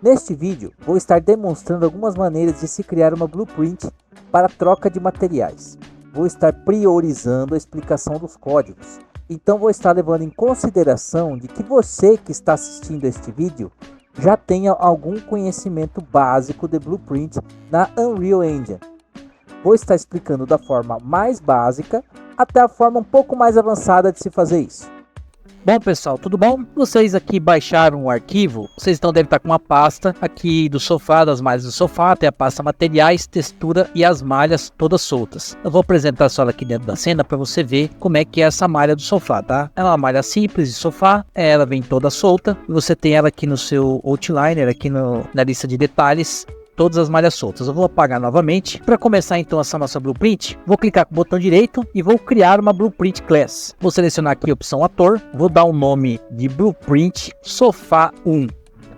Neste vídeo, vou estar demonstrando algumas maneiras de se criar uma blueprint para troca de materiais. Vou estar priorizando a explicação dos códigos. Então vou estar levando em consideração de que você que está assistindo este vídeo já tenha algum conhecimento básico de blueprint na Unreal Engine. Vou estar explicando da forma mais básica até a forma um pouco mais avançada de se fazer isso. Bom pessoal, tudo bom? Vocês aqui baixaram o arquivo, vocês então devem estar com uma pasta aqui do sofá, das malhas do sofá, tem a pasta materiais, textura e as malhas todas soltas. Eu vou apresentar só ela aqui dentro da cena para você ver como é que é essa malha do sofá, tá? É uma malha simples de sofá, ela vem toda solta, e você tem ela aqui no seu outliner, aqui na lista de detalhes, todas as malhas soltas. Eu vou apagar novamente. Para começar então essa nossa blueprint, vou clicar com o botão direito e vou criar uma blueprint class. Vou selecionar aqui a opção ator, vou dar o nome de blueprint sofá 1.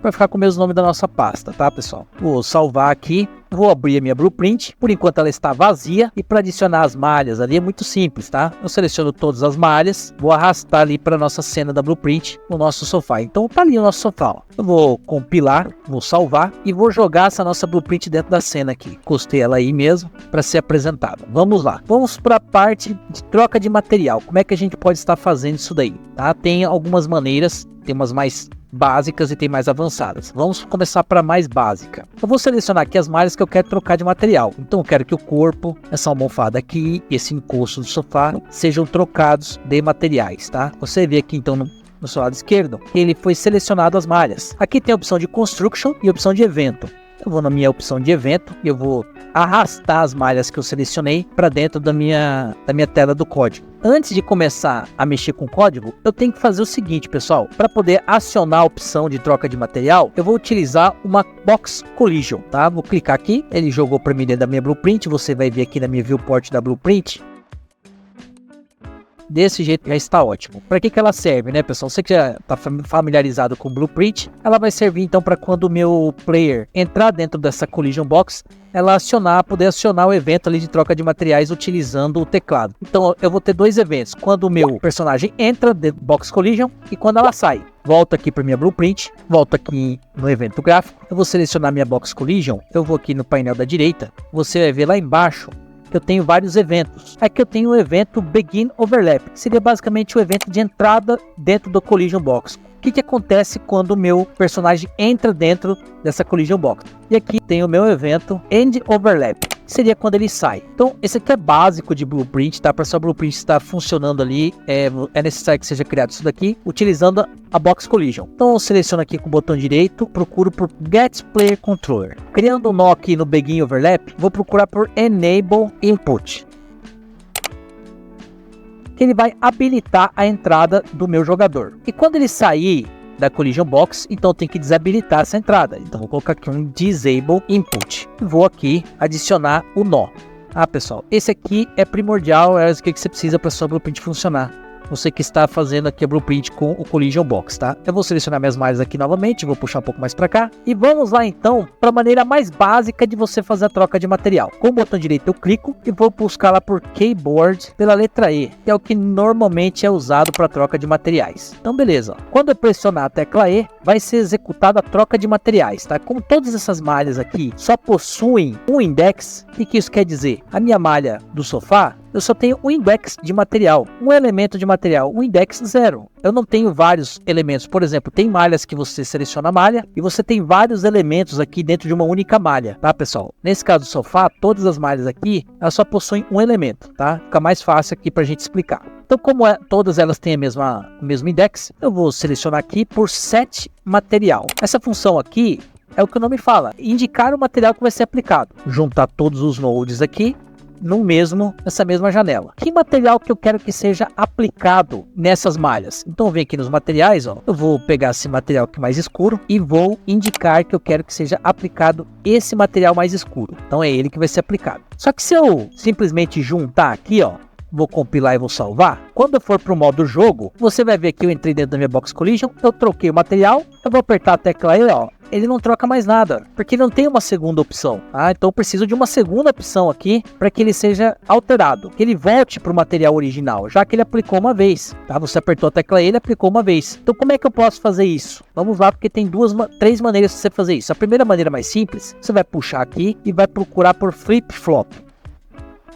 Vai ficar com o mesmo nome da nossa pasta, tá pessoal? Vou salvar aqui, vou abrir a minha blueprint, por enquanto ela está vazia, e para adicionar as malhas ali é muito simples, tá? Eu seleciono todas as malhas, vou arrastar ali para nossa cena da blueprint, o nosso sofá. Então tá ali o nosso sofá, ó. Eu vou compilar, vou salvar e vou jogar essa nossa blueprint dentro da cena aqui. Costei ela aí mesmo para ser apresentada. Vamos lá, vamos para a parte de troca de material. Como é que a gente pode estar fazendo isso daí, tá? Tem algumas maneiras, tem umas mais básicas e tem mais avançadas. Vamos começar para a mais básica. Eu vou selecionar aqui as malhas que eu quero trocar de material. Então eu quero que o corpo, essa almofada aqui, esse encosto do sofá sejam trocados de materiais, tá? Você vê aqui então no seu lado esquerdo, ele foi selecionado as malhas. Aqui tem a opção de construction e a opção de evento. Eu vou na minha opção de evento e eu vou arrastar as malhas que eu selecionei para dentro da minha tela do código. Antes de começar a mexer com o código, eu tenho que fazer o seguinte, pessoal. Para poder acionar a opção de troca de material, eu vou utilizar uma Box Collision, tá? Vou clicar aqui, ele jogou para mim dentro da minha blueprint. Você vai ver aqui na minha viewport da blueprint. Desse jeito já está ótimo. Para que ela serve, né, pessoal? Você que já está familiarizado com Blueprint, ela vai servir então para quando o meu player entrar dentro dessa Collision Box, ela poder acionar o evento ali de troca de materiais utilizando o teclado. Então eu vou ter dois eventos: quando o meu personagem entra dentro do Box Collision e quando ela sai. Volto aqui para minha Blueprint, volto aqui no evento gráfico, eu vou selecionar minha Box Collision, eu vou aqui no painel da direita, você vai ver lá embaixo que eu tenho vários eventos. Aqui eu tenho o evento Begin Overlap, que seria basicamente o evento de entrada dentro do Collision Box. O que acontece quando o meu personagem entra dentro dessa Collision Box? E aqui tem o meu evento End Overlap, que seria quando ele sai. Então esse aqui é básico de Blueprint, tá? Para sua Blueprint estar funcionando ali, é necessário que seja criado isso daqui, utilizando a Box Collision. Então eu seleciono aqui com o botão direito, procuro por Get Player Controller. Criando um nó aqui no Begin Overlap, vou procurar por Enable Input, que ele vai habilitar a entrada do meu jogador. E quando ele sair da Collision Box, então eu tenho que desabilitar essa entrada. Então vou colocar aqui um Disable Input. Vou aqui adicionar o nó. Ah, pessoal, esse aqui é primordial, é o que você precisa para sua Blueprint funcionar. Você que está fazendo aqui a Blueprint com o Collision Box, tá? Eu vou selecionar minhas malhas aqui novamente, vou puxar um pouco mais para cá. E vamos lá então para a maneira mais básica de você fazer a troca de material. Com o botão direito eu clico e vou buscar lá por Keyboard pela letra E, que é o que normalmente é usado para troca de materiais. Então beleza, ó. Quando eu pressionar a tecla E, vai ser executada a troca de materiais, tá? Como todas essas malhas aqui só possuem um index, o que isso quer dizer? A minha malha do sofá, eu só tenho um index de material, um elemento de material, um index 0. Eu não tenho vários elementos. Por exemplo, tem malhas que você seleciona a malha e você tem vários elementos aqui dentro de uma única malha, tá, pessoal? Nesse caso do sofá, todas as malhas aqui, elas só possuem um elemento, tá? Fica mais fácil aqui pra gente explicar. Então, como todas elas têm o mesmo index, eu vou selecionar aqui por Set Material. Essa função aqui é o que o nome fala, indicar o material que vai ser aplicado. Juntar todos os nodes aqui nessa mesma janela. Que material que eu quero que seja aplicado nessas malhas? Então vem aqui nos materiais, ó, eu vou pegar esse material aqui mais escuro e vou indicar que eu quero que seja aplicado esse material mais escuro. Então é ele que vai ser aplicado. Só que se eu simplesmente juntar aqui, ó, vou compilar e vou salvar. Quando eu for para o modo jogo, você vai ver que eu entrei dentro da minha Box Collision, eu troquei o material, eu vou apertar a tecla E, ó, ele não troca mais nada, porque ele não tem uma segunda opção, tá? Então eu preciso de uma segunda opção aqui para que ele seja alterado, que ele volte para o material original, já que ele aplicou uma vez, tá? Você apertou a tecla E, ele aplicou uma vez. Então como é que eu posso fazer isso? Vamos lá, porque tem três maneiras de você fazer isso. A primeira maneira mais simples, você vai puxar aqui e vai procurar por flip-flop.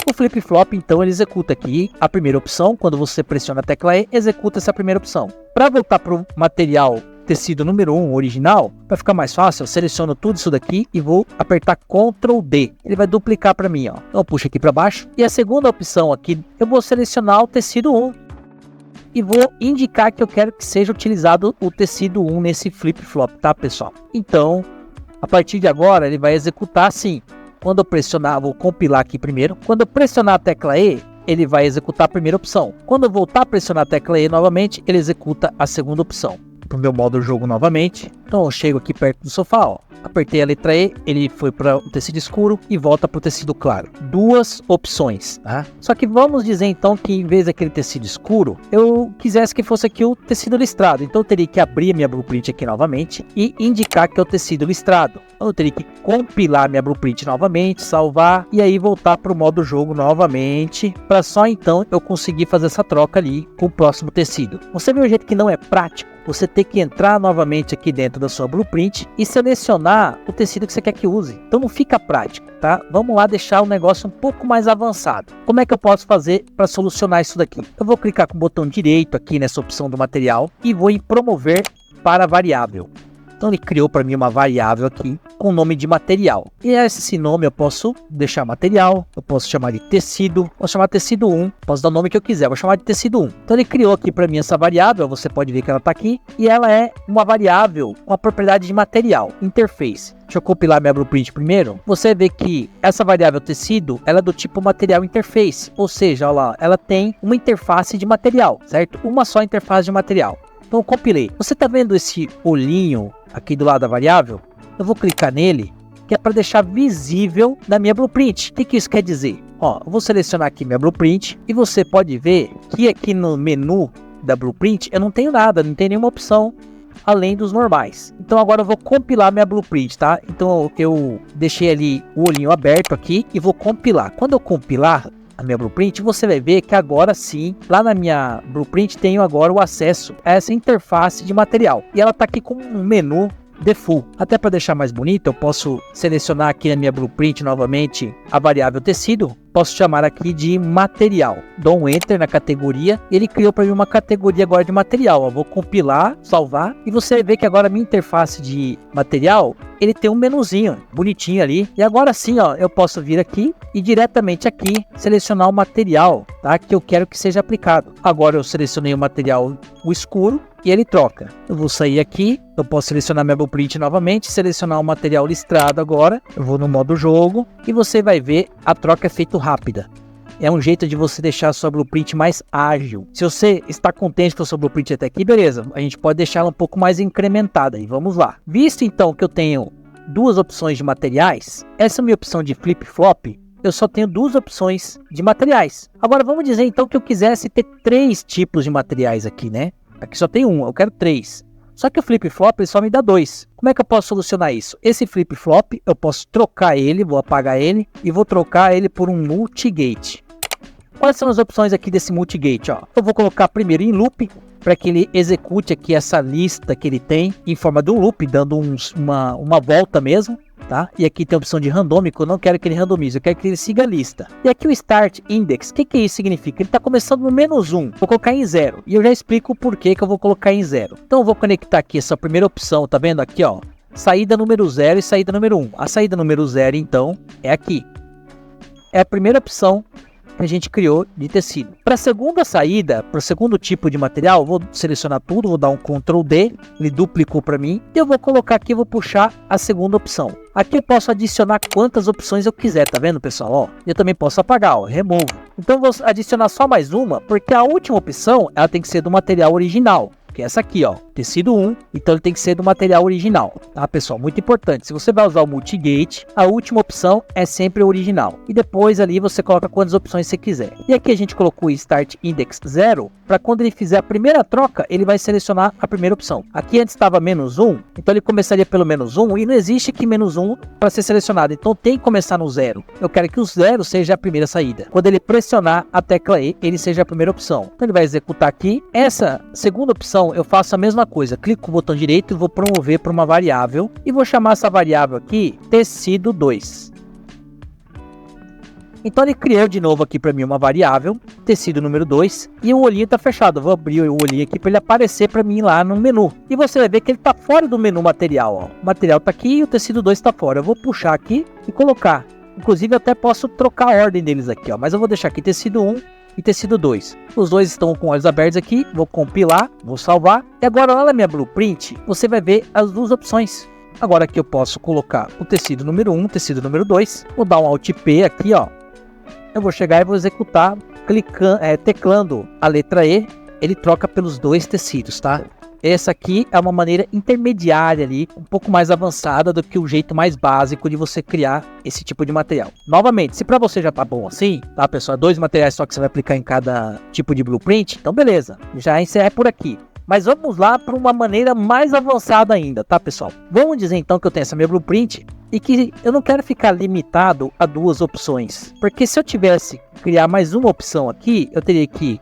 O flip-flop, então, ele executa aqui a primeira opção. Quando você pressiona a tecla E, executa essa primeira opção. Para voltar para o material tecido número 1 original, para ficar mais fácil, eu seleciono tudo isso daqui e vou apertar Ctrl D. Ele vai duplicar para mim, ó. Então eu puxo aqui para baixo. E a segunda opção aqui, eu vou selecionar o tecido 1. E vou indicar que eu quero que seja utilizado o tecido 1 nesse flip-flop, tá, pessoal? Então, a partir de agora, ele vai executar assim. Quando eu pressionar, vou compilar aqui primeiro. Quando eu pressionar a tecla E, ele vai executar a primeira opção. Quando eu voltar a pressionar a tecla E novamente, ele executa a segunda opção. Para o meu modo jogo novamente. Então eu chego aqui perto do sofá, ó. Apertei a letra E, ele foi para o tecido escuro e volta para o tecido claro. Duas opções, tá? Só que vamos dizer então que em vez daquele tecido escuro, eu quisesse que fosse aqui o tecido listrado. Então eu teria que abrir a minha blueprint aqui novamente e indicar que é o tecido listrado. Então eu teria que compilar minha blueprint novamente, salvar e aí voltar para o modo jogo novamente, para só então eu conseguir fazer essa troca ali com o próximo tecido. Você vê o jeito que não é prático? Você tem que entrar novamente aqui dentro da sua blueprint e selecionar o tecido que você quer que use. Então não fica prático, tá? Vamos lá deixar o negócio um pouco mais avançado. Como é que eu posso fazer para solucionar isso daqui? Eu vou clicar com o botão direito aqui nessa opção do material e vou em promover para variável. Então ele criou para mim uma variável aqui com o nome de material. E esse nome eu posso deixar material, eu posso chamar de tecido, posso chamar de tecido 1, posso dar o nome que eu quiser, vou chamar de tecido 1. Então ele criou aqui para mim essa variável, você pode ver que ela está aqui, e ela é uma variável com a propriedade de material, interface. Deixa eu compilar minha blueprint primeiro. Você vê que essa variável tecido, ela é do tipo material interface, ou seja, olha lá, ela tem uma interface de material, certo? Uma só interface de material. Então eu compilei. Você está vendo esse olhinho aqui do lado da variável? Eu vou clicar nele, que é para deixar visível na minha blueprint. O que isso quer dizer? Ó, eu vou selecionar aqui minha blueprint e você pode ver que aqui no menu da blueprint eu não tenho nada, não tem nenhuma opção além dos normais. Então agora eu vou compilar minha blueprint, tá? Então eu deixei ali o olhinho aberto aqui e vou compilar. Quando eu compilar a minha blueprint, você vai ver que agora sim, lá na minha blueprint, tenho agora o acesso a essa interface de material. E ela está aqui com um menu default. Até para deixar mais bonito, eu posso selecionar aqui na minha blueprint novamente a variável tecido. Posso chamar aqui de material. Dou um enter na categoria. Ele criou para mim uma categoria agora de material. Eu vou compilar, salvar. E você vê que agora a minha interface de material, ele tem um menuzinho bonitinho ali. E agora sim, ó, eu posso vir aqui e diretamente aqui selecionar o material, tá, que eu quero que seja aplicado. Agora eu selecionei o material, o escuro, e ele troca. Eu vou sair aqui, eu posso selecionar minha blueprint novamente, selecionar o material listrado agora. Eu vou no modo jogo e você vai ver a troca é feita rápida. É um jeito de você deixar a sua blueprint mais ágil. Se você está contente com a sua blueprint até aqui, beleza, a gente pode deixar ela um pouco mais incrementada e vamos lá. Visto então que eu tenho duas opções de materiais, essa é a minha opção de flip-flop, eu só tenho duas opções de materiais. Agora vamos dizer então que eu quisesse ter 3 tipos de materiais aqui, né? Aqui só tem um, eu quero 3. Só que o flip-flop ele só me dá 2. Como é que eu posso solucionar isso? Esse flip-flop eu posso trocar ele, vou apagar ele e vou trocar ele por um multigate. Quais são as opções aqui desse multigate? Ó? Eu vou colocar primeiro em loop, para que ele execute aqui essa lista que ele tem em forma de um loop, dando uma volta mesmo. Tá? E aqui tem a opção de randômico, eu não quero que ele randomize, eu quero que ele siga a lista. E aqui o Start Index, o que isso significa? Ele está começando no -1, vou colocar em 0. E eu já explico o porquê que eu vou colocar em 0. Então eu vou conectar aqui essa primeira opção, tá vendo aqui, ó? Saída número 0 e saída número 1. A saída número 0, então, é aqui. É a primeira opção que a gente criou de tecido. Para a segunda saída, para o segundo tipo de material, eu vou selecionar tudo, vou dar um Ctrl D, ele duplicou para mim, e eu vou colocar aqui, vou puxar a segunda opção. Aqui eu posso adicionar quantas opções eu quiser, tá vendo, pessoal? Ó, eu também posso apagar, ó, remove. Então eu vou adicionar só mais uma, porque a última opção, ela tem que ser do material original. Que é essa aqui, ó, tecido 1, então ele tem que ser do material original, tá, pessoal? Muito importante, se você vai usar o multigate, a última opção é sempre o original, e depois ali você coloca quantas opções você quiser. E aqui a gente colocou o Start Index 0, para quando ele fizer a primeira troca, ele vai selecionar a primeira opção. Aqui antes estava -1, então ele começaria pelo -1 e não existe aqui -1 para ser selecionado, então tem que começar no 0. Eu quero que o 0 seja a primeira saída. Quando ele pressionar a tecla E, ele seja a primeira opção. Então ele vai executar aqui. Essa segunda opção eu faço a mesma coisa, clico com o botão direito e vou promover para uma variável e vou chamar essa variável aqui tecido 2. Então ele criou de novo aqui para mim uma variável, tecido número 2, e o olhinho está fechado. Eu vou abrir o olhinho aqui para ele aparecer para mim lá no menu. E você vai ver que ele está fora do menu material. Ó. O material está aqui e o tecido 2 está fora. Eu vou puxar aqui e colocar. Inclusive eu até posso trocar a ordem deles aqui, ó. Mas eu vou deixar aqui tecido 1 e tecido 2. Os dois estão com olhos abertos aqui. Vou compilar, vou salvar. E agora lá na minha blueprint, você vai ver as duas opções. Agora aqui eu posso colocar o tecido número 1, tecido número 2. Vou dar um Alt P aqui, ó. Eu vou chegar e vou executar, teclando a letra E, ele troca pelos dois tecidos, tá? Essa aqui é uma maneira intermediária ali, um pouco mais avançada do que o jeito mais básico de você criar esse tipo de material. Novamente, se para você já tá bom assim, tá pessoal, 2 materiais só que você vai aplicar em cada tipo de blueprint, então beleza, já encerra por aqui. Mas vamos lá para uma maneira mais avançada ainda, tá pessoal? Vamos dizer então que eu tenho essa minha blueprint e que eu não quero ficar limitado a 2 opções. Porque se eu tivesse criar mais uma opção aqui, eu teria que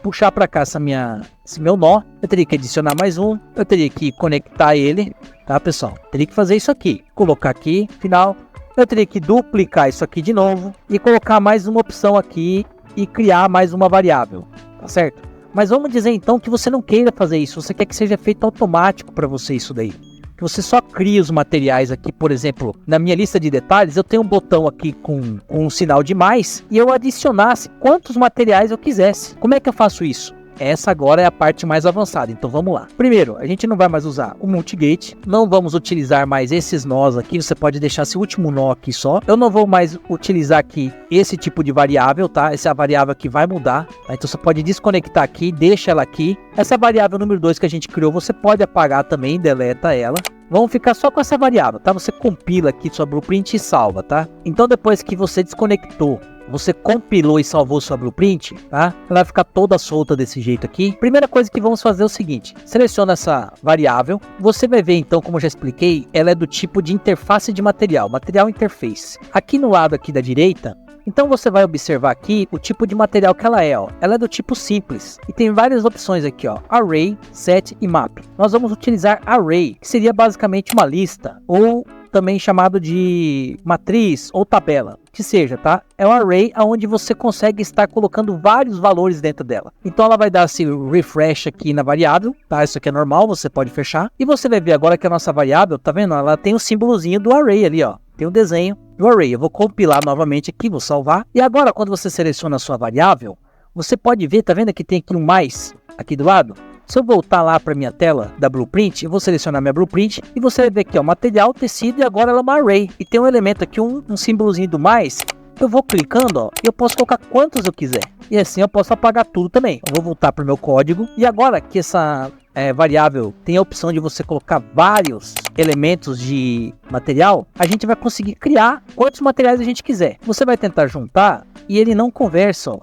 puxar para cá esse meu nó, eu teria que adicionar mais um, eu teria que conectar ele, tá pessoal? Teria que fazer isso aqui, colocar aqui, final, eu teria que duplicar isso aqui de novo e colocar mais uma opção aqui e criar mais uma variável, tá certo? Mas vamos dizer então que você não queira fazer isso, você quer que seja feito automático para você isso daí. Que você só cria os materiais aqui, por exemplo, na minha lista de detalhes, eu tenho um botão aqui com um sinal de mais e eu adicionasse quantos materiais eu quisesse. Como é que eu faço isso? Essa agora é a parte mais avançada, então vamos lá. Primeiro, a gente não vai mais usar o multigate, não vamos utilizar mais esses nós aqui, você pode deixar esse último nó aqui só. Eu não vou mais utilizar aqui esse tipo de variável, tá? Essa é a variável que vai mudar, tá? Então você pode desconectar aqui, deixa ela aqui. Essa variável número 2 que a gente criou, você pode apagar também, deleta ela. Vamos ficar só com essa variável, tá? Você compila aqui sua blueprint e salva, tá? Então depois que você desconectou, você compilou e salvou sua blueprint, tá? Ela vai ficar toda solta desse jeito aqui. Primeira coisa que vamos fazer é o seguinte. Seleciona essa variável. Você vai ver então, como eu já expliquei, ela é do tipo de interface de material. Material interface. Aqui no lado aqui da direita, então você vai observar aqui o tipo de material que ela é, ó. Ela é do tipo simples. E tem várias opções aqui, ó. Array, set e map. Nós vamos utilizar array, que seria basicamente uma lista, ou também chamado de matriz ou tabela, que seja, tá? É um array onde você consegue estar colocando vários valores dentro dela. Então ela vai dar esse refresh aqui na variável, tá? Isso aqui é normal, você pode fechar. E você vai ver agora que a nossa variável, tá vendo? Ela tem o símbolozinho do array ali, ó. Tem um desenho do array. Eu vou compilar novamente aqui, vou salvar. E agora, quando você seleciona a sua variável, você pode ver, tá vendo que tem aqui um mais aqui do lado? Se eu voltar lá para minha tela da blueprint, eu vou selecionar minha blueprint e você vai ver aqui, ó, material, tecido, e agora ela é uma array. E tem um elemento aqui, um símbolozinho do mais. Eu vou clicando, ó, e eu posso colocar quantos eu quiser. E assim eu posso apagar tudo também. Eu vou voltar para o meu código. E agora que essa variável tem a opção de você colocar vários elementos de material, a gente vai conseguir criar quantos materiais a gente quiser. Você vai tentar juntar e ele não conversa, ó,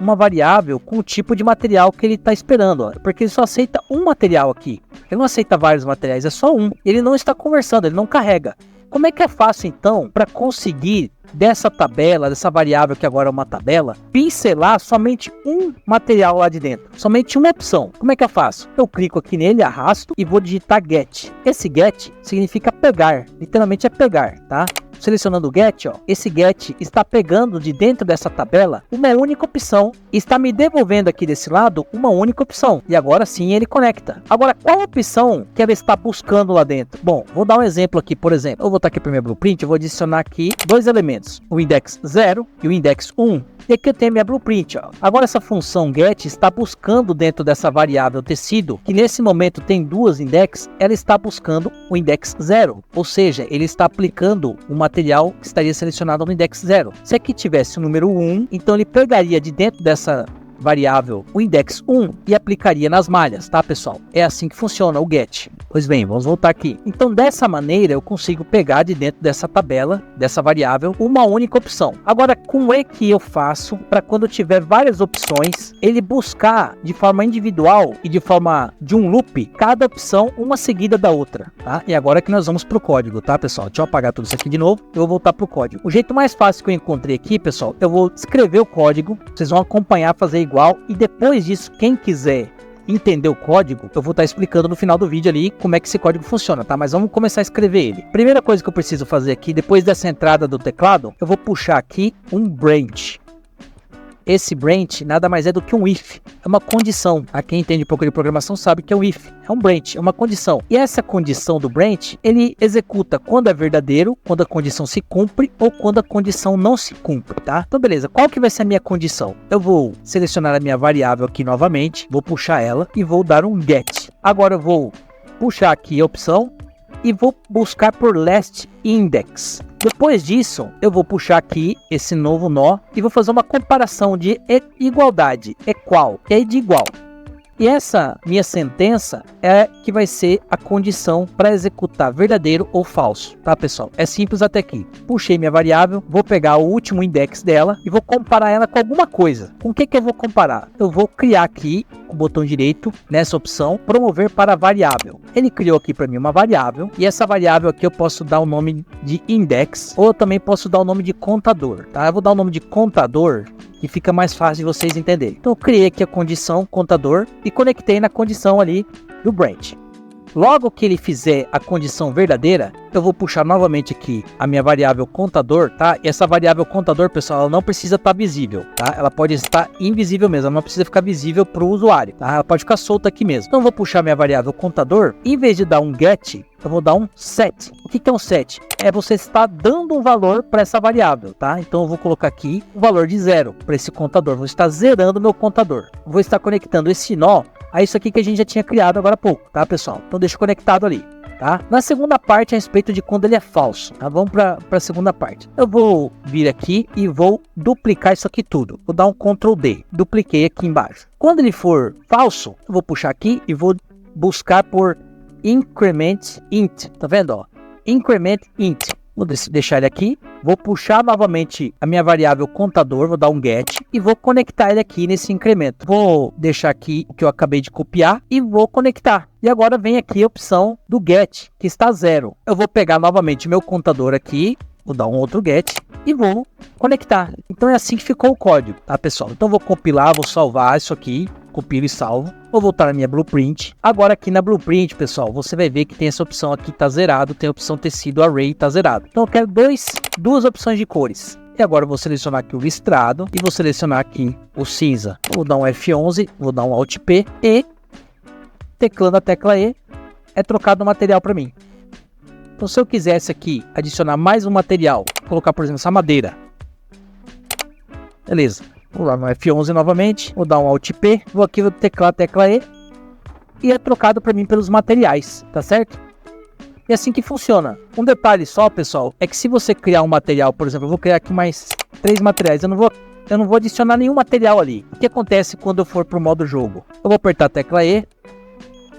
uma variável com o tipo de material que ele está esperando, ó, porque ele só aceita um material aqui. Ele não aceita vários materiais, é só um. Ele não está conversando, ele não carrega. Como é que é fácil então para conseguir dessa tabela, dessa variável que agora é uma tabela, pincelar somente um material lá de dentro, somente uma opção? Como é que eu faço? Eu clico aqui nele, arrasto e vou digitar get. Esse get significa pegar, literalmente é pegar, tá? Selecionando o get, ó, esse get está pegando de dentro dessa tabela uma única opção, está me devolvendo aqui desse lado uma única opção, e agora sim ele conecta. Agora, qual opção que ela está buscando lá dentro? Bom, vou dar um exemplo aqui, por exemplo, eu vou estar aqui para minha blueprint, eu vou adicionar aqui 2 elementos, o index 0 e o index 1, e aqui eu tenho minha blueprint, ó. Agora essa função get está buscando dentro dessa variável tecido, que nesse momento tem 2 index, ela está buscando o index 0, ou seja, ele está aplicando uma material que estaria selecionado no index 0. Se aqui tivesse o número 1, então ele pegaria de dentro dessa variável, o index 1, e aplicaria nas malhas, tá, pessoal? É assim que funciona o get. Pois bem, vamos voltar aqui. Então, dessa maneira, eu consigo pegar de dentro dessa tabela, dessa variável, uma única opção. Agora, como é que eu faço para quando eu tiver várias opções, ele buscar de forma individual e de forma de um loop, cada opção uma seguida da outra, tá? E agora que nós vamos para o código, tá, pessoal? Deixa eu apagar tudo isso aqui de novo, eu vou voltar para o código. O jeito mais fácil que eu encontrei aqui, pessoal, eu vou escrever o código, vocês vão acompanhar, fazer igual, e depois disso, quem quiser entender o código, eu vou estar explicando no final do vídeo ali como é que esse código funciona, tá? Mas vamos começar a escrever ele. Primeira coisa que eu preciso fazer aqui, depois dessa entrada do teclado, eu vou puxar aqui um branch. Esse branch nada mais é do que um if, é uma condição. A quem entende um pouco de programação sabe que é um if, é um branch, é uma condição. E essa condição do branch, ele executa quando é verdadeiro, quando a condição se cumpre ou quando a condição não se cumpre, tá? Então beleza, qual que vai ser a minha condição? Eu vou selecionar a minha variável aqui novamente, vou puxar ela e vou dar um get. Agora eu vou puxar aqui a opção e vou buscar por last index. Depois disso, eu vou puxar aqui esse novo nó e vou fazer uma comparação de igualdade, equal, e aí de igual. E essa minha sentença é que vai ser a condição para executar verdadeiro ou falso, tá, pessoal? É simples até aqui. Puxei minha variável, vou pegar o último index dela e vou comparar ela com alguma coisa. Com o que eu vou comparar? Eu vou criar aqui, com o botão direito, nessa opção, promover para variável. Ele criou aqui para mim uma variável, e essa variável aqui eu posso dar o nome de index, ou eu também posso dar o nome de contador, tá? Eu vou dar o nome de contador, que fica mais fácil de vocês entenderem. Então eu criei aqui a condição contador e conectei na condição ali do branch. Logo que ele fizer a condição verdadeira, eu vou puxar novamente aqui a minha variável contador, tá? E essa variável contador, pessoal, ela não precisa estar visível, tá? Ela pode estar invisível mesmo, ela não precisa ficar visível para o usuário, tá? Ela pode ficar solta aqui mesmo. Então eu vou puxar minha variável contador, em vez de dar um get, eu vou dar um set. O que é um set? É você estar dando um valor para essa variável, tá? Então eu vou colocar aqui o valor de 0 para esse contador. Vou estar zerando meu contador. Vou estar conectando esse nó a isso aqui que a gente já tinha criado agora há pouco, tá, pessoal? Então deixa conectado ali, tá? Na segunda parte, a respeito de quando ele é falso, tá? Vamos para a segunda parte. Eu vou vir aqui e vou duplicar isso aqui tudo. Vou dar um Ctrl D. Dupliquei aqui embaixo. Quando ele for falso, eu vou puxar aqui e vou buscar por increment int, tá vendo, ó? Increment int. Vou deixar ele aqui, vou puxar novamente a minha variável contador, vou dar um get e vou conectar ele aqui nesse incremento. Vou deixar aqui o que eu acabei de copiar e vou conectar. E agora vem aqui a opção do get, que está 0. Eu vou pegar novamente meu contador aqui, vou dar um outro get e vou conectar. Então é assim que ficou o código, tá, pessoal? Então vou compilar, vou salvar isso aqui, compilo e salvo. Vou voltar na minha blueprint. Agora aqui na blueprint, pessoal, você vai ver que tem essa opção aqui que tá zerado, tem a opção tecido array tá zerado. Então eu quero duas opções de cores. E agora eu vou selecionar aqui o listrado e vou selecionar aqui o cinza. Vou dar um F11, vou dar um Alt P e teclando a tecla E é trocado o material para mim. Então se eu quisesse aqui adicionar mais um material, colocar por exemplo essa madeira. Beleza. Vou lá no F11 novamente, vou dar um Alt P, vou aqui no teclado tecla E e é trocado para mim pelos materiais, tá certo? E assim que funciona. Um detalhe só, pessoal, é que se você criar um material, por exemplo, eu vou criar aqui mais 3 materiais, eu não vou adicionar nenhum material ali. O que acontece quando eu for para o modo jogo? Eu vou apertar a tecla E,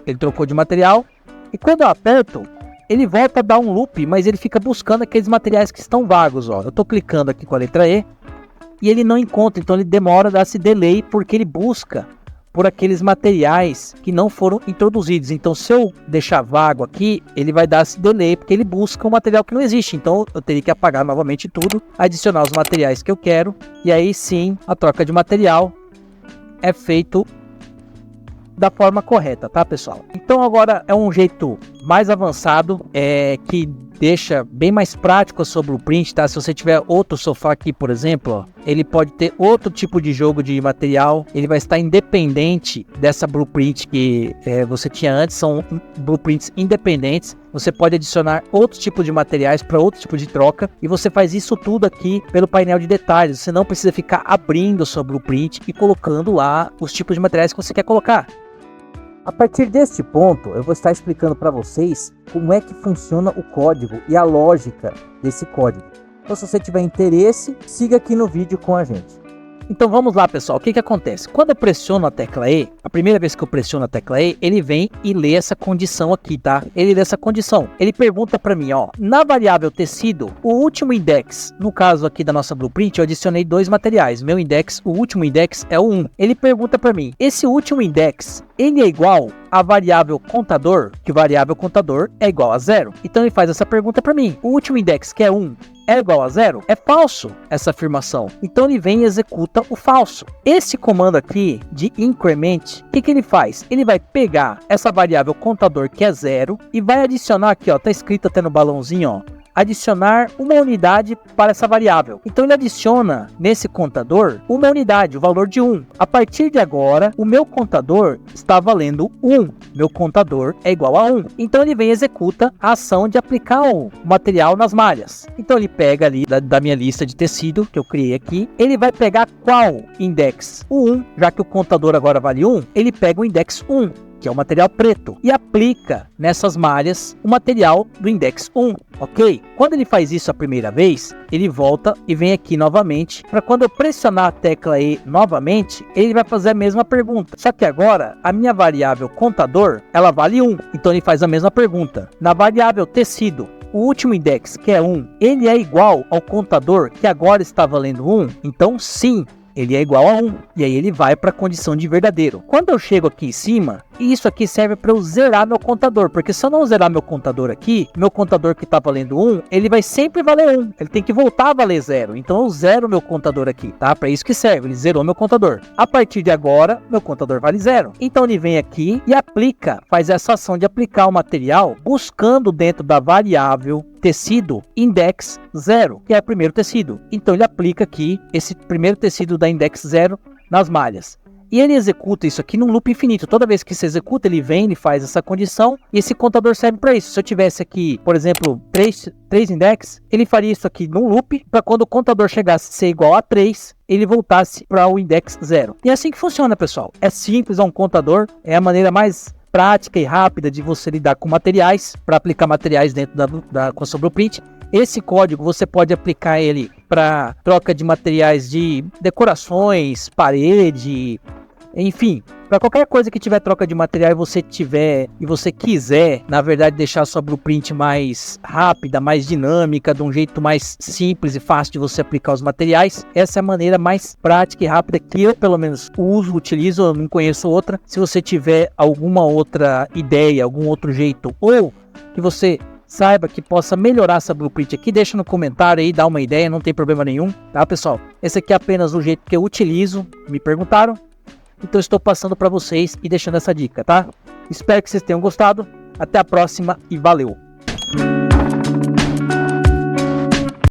ele trocou de material, e quando eu aperto, ele volta a dar um loop, mas ele fica buscando aqueles materiais que estão vagos, ó. Eu estou clicando aqui com a letra E, e ele não encontra, então ele demora a dar esse delay, porque ele busca por aqueles materiais que não foram introduzidos. Então se eu deixar vago aqui, ele vai dar esse delay, porque ele busca um material que não existe. Então eu teria que apagar novamente tudo, adicionar os materiais que eu quero, e aí sim a troca de material é feito da forma correta, tá, pessoal? Então agora é um jeito mais avançado, que deixa bem mais prático sobre o print, tá? Se você tiver outro sofá aqui, por exemplo, ó, ele pode ter outro tipo de jogo de material, ele vai estar independente dessa blueprint que você tinha antes, são blueprints independentes. Você pode adicionar outros tipos de materiais para outro tipo de troca, e você faz isso tudo aqui pelo painel de detalhes. Você não precisa ficar abrindo sua blueprint e colocando lá os tipos de materiais que você quer colocar. A partir deste ponto, eu vou estar explicando para vocês como é que funciona o código e a lógica desse código. Então, se você tiver interesse, siga aqui no vídeo com a gente. Então vamos lá, pessoal, o que que acontece? Quando eu pressiono a tecla E, a primeira vez que eu pressiono a tecla E, ele vem e lê essa condição aqui, tá? Ele lê essa condição. Ele pergunta para mim, ó, na variável tecido, o último index, no caso aqui da nossa blueprint, eu adicionei 2 materiais. Meu index, o último index é o 1. Ele pergunta para mim, esse último index, ele é igual a variável contador, que variável contador é igual a 0. Então ele faz essa pergunta para mim. O último index, que é 1, é igual a 0? É falso essa afirmação. Então ele vem e executa o falso. Esse comando aqui de increment, o que ele faz? Ele vai pegar essa variável contador que é 0 e vai adicionar aqui, ó, tá escrito até no balãozinho, ó, adicionar uma unidade para essa variável. Então ele adiciona nesse contador uma unidade, o valor de 1. A partir de agora, o meu contador está valendo 1. Meu contador é igual a 1. Então ele vem e executa a ação de aplicar o material nas malhas. Então ele pega ali da minha lista de tecido que eu criei aqui. Ele vai pegar qual index? O 1, já que o contador agora vale 1, ele pega o index 1. Que é o material preto, e aplica nessas malhas o material do index 1, ok? Quando ele faz isso a primeira vez, ele volta e vem aqui novamente, para quando eu pressionar a tecla E novamente, ele vai fazer a mesma pergunta. Só que agora, a minha variável contador, ela vale 1, então ele faz a mesma pergunta. Na variável tecido, o último index, que é 1, ele é igual ao contador que agora está valendo 1? Então sim, ele é igual a 1, e aí ele vai para a condição de verdadeiro. Quando eu chego aqui em cima, isso aqui serve para eu zerar meu contador, porque se eu não zerar meu contador aqui, meu contador que está valendo 1, ele vai sempre valer 1, ele tem que voltar a valer 0, então eu zero meu contador aqui, tá? Para isso que serve, ele zerou meu contador. A partir de agora, meu contador vale 0, então ele vem aqui e aplica, faz essa ação de aplicar o material, buscando dentro da variável tecido index 0, que é o primeiro tecido. Então ele aplica aqui esse primeiro tecido da index 0 nas malhas. E ele executa isso aqui num loop infinito. Toda vez que se executa, ele vem, ele faz essa condição, e esse contador serve para isso. Se eu tivesse aqui, por exemplo, 3 index, ele faria isso aqui num loop, para quando o contador chegasse a ser igual a 3, ele voltasse para o index 0. E é assim que funciona, pessoal. É simples, é um contador, é a maneira mais prática e rápida de você lidar com materiais, para aplicar materiais dentro com a sua blueprint. Esse código você pode aplicar ele para troca de materiais de decorações, parede, enfim, para qualquer coisa que tiver troca de material e você quiser, na verdade, deixar a sua blueprint mais rápida, mais dinâmica, de um jeito mais simples e fácil de você aplicar os materiais, essa é a maneira mais prática e rápida que eu, pelo menos, utilizo, eu não conheço outra. Se você tiver alguma outra ideia, algum outro jeito, ou que você saiba que possa melhorar essa blueprint aqui, deixa no comentário aí, dá uma ideia, não tem problema nenhum, tá, pessoal? Esse aqui é apenas o jeito que eu utilizo, me perguntaram, então estou passando para vocês e deixando essa dica, tá? Espero que vocês tenham gostado, até a próxima e valeu!